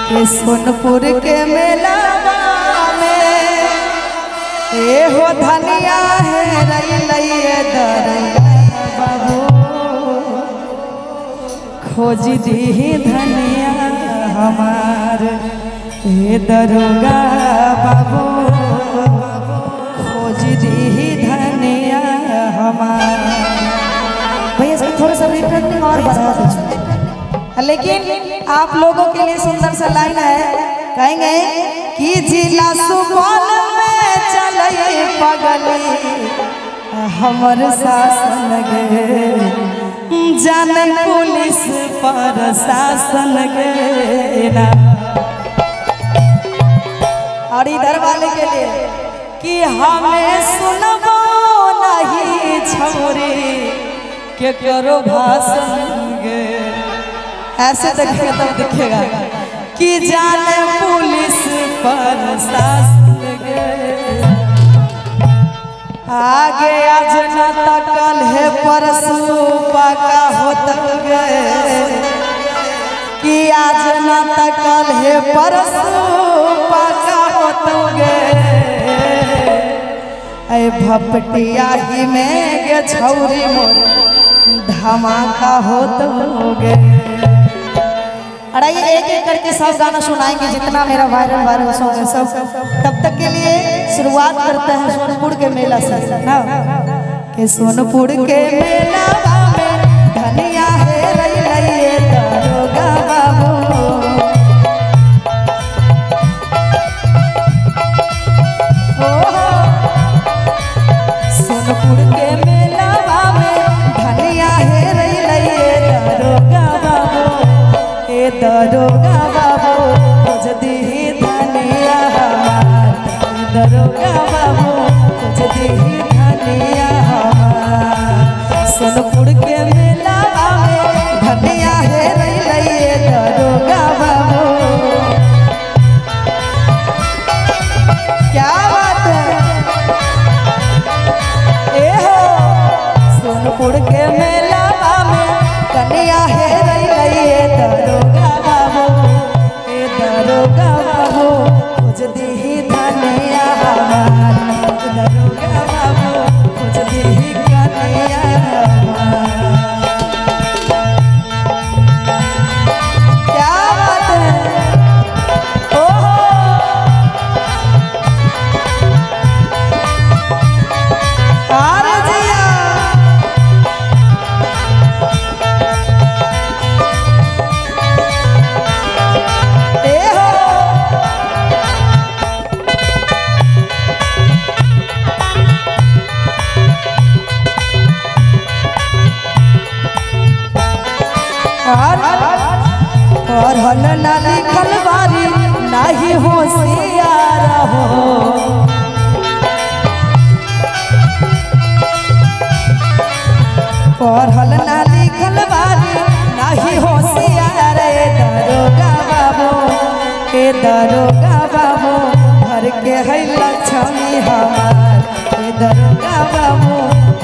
के सोनपुर के मेला में ए हो धनिया है रैलिए दरैया बाबू खोज दी धनिया हमार ए दरोगा बाबू खोज दी धनिया हमार। भैया इसको थोड़ा सा रिफ्रेशिंग और बढ़ा दीजिए। लेकिन आप लोगों के लिए सुंदर सा लाइन है, कहेंगे कि जिला सुपौल में चले पगली हमर शासन गे जाने पुलिस पर शासन गे ना। और इधर वाले के लिए कि हमें सुनबो नहीं छोरी के करो भाषण गे। ऐसे देखेगा तब दिखेगा कि जाने पुलिस पर शासन गे। आगे आज न तकल है परसू पाका होत गए कि आज न तकल है परसू पाका होत गए। ऐ भपटिया ही में गे छौरी मोर धमाका होत गए। अरे ये एक एक करके सब गाना सुनाएंगे जितना मेरा वायरल सॉन्ग है सब। तब तक के लिए शुरुआत करते हैं सोनपुर के मेला से ना कि सोनपुर के मेला में धनिया है रैलिए दरोगा बाबू सोनपुर के मेला में धनिया है रैलिए दरोगा बाबू ए दरोगा बाबू खोज दी धनिया हमार। दरोगा बाबू खोज दी धनिया हमार। सोनपुर के मेला में धनिया है रैलिए दरोगा बाबू। क्या बात है ए हो सोनपुर के मेला में कन्या है रैलिए दरोगा बाबू ए दरोगा बाबू खोज दी धनिया हमार। दरोगा बाबू खोज दी कन्या हमार। क्या बात है ओहो आरे जिया और हल ना लिखल बारी नहीं होशियार हो। पढ़ल ना लिखल बारी नहीं होशियार ए दरोगा बाबू ए दरोगा बाबू घर के है लक्ष्मी हमार। ए दरोगा बाबू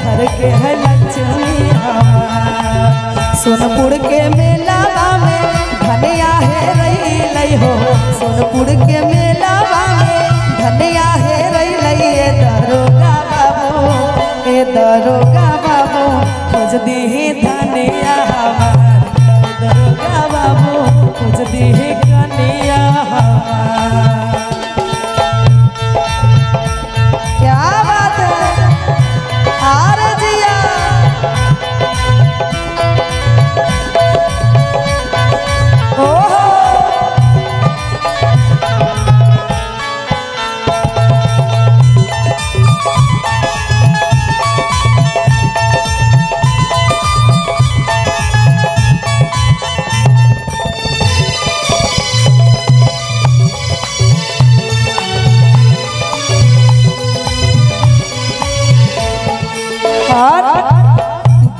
घर के है लक्ष्मी हमार। सोनपुर के मेला में धनिया है रैलिए हो सोनपुर के मेला में धनिया है रैलिए दरोगा बाबू ए दरोगा बाबू खोज दी धनिया हमार। दरोगा बाबू खोज दी कन्या हमार। क्या बात है आरे जिया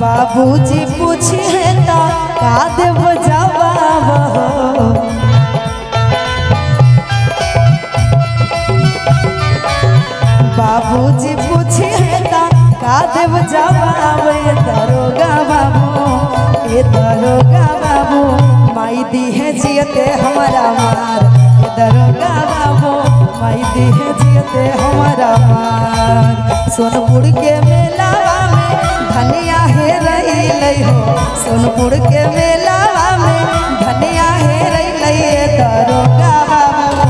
बाबूजी पूछे तो का देव जवाब हो। बाबूजी पूछे तो का देव जवाब दरोगा बाबू ए दरोगा बाबू माई दी है जी जियते हमारा मार ए दरोगा बाबू माई देह जियते हमारा मार। सोनपुर के मेलावा में धनिया हे रही हो, सोनपुर के मेलावा में धनिया हे रही ए दरोगा बाबू,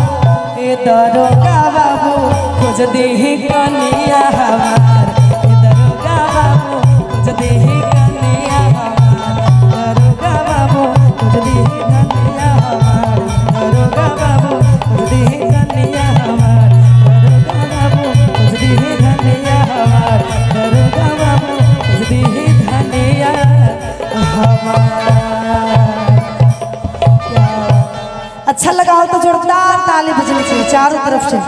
ए दरोगा बाबू खोज देही कनिया हमार, ए दरोगा बाबू खोज देही कनिया हमार, दरोगा बाबू खोज देही कनिया हमार, दरोगा बाबू खोज देही कनिया हमार, दरोगा बाबू खोज देही कनिया हमार, दरोगा बाबू खोज देही कनिया हमार। अच्छा लगा हो तो जोरदार ताली बजनी चाहिए चारों तरफ से।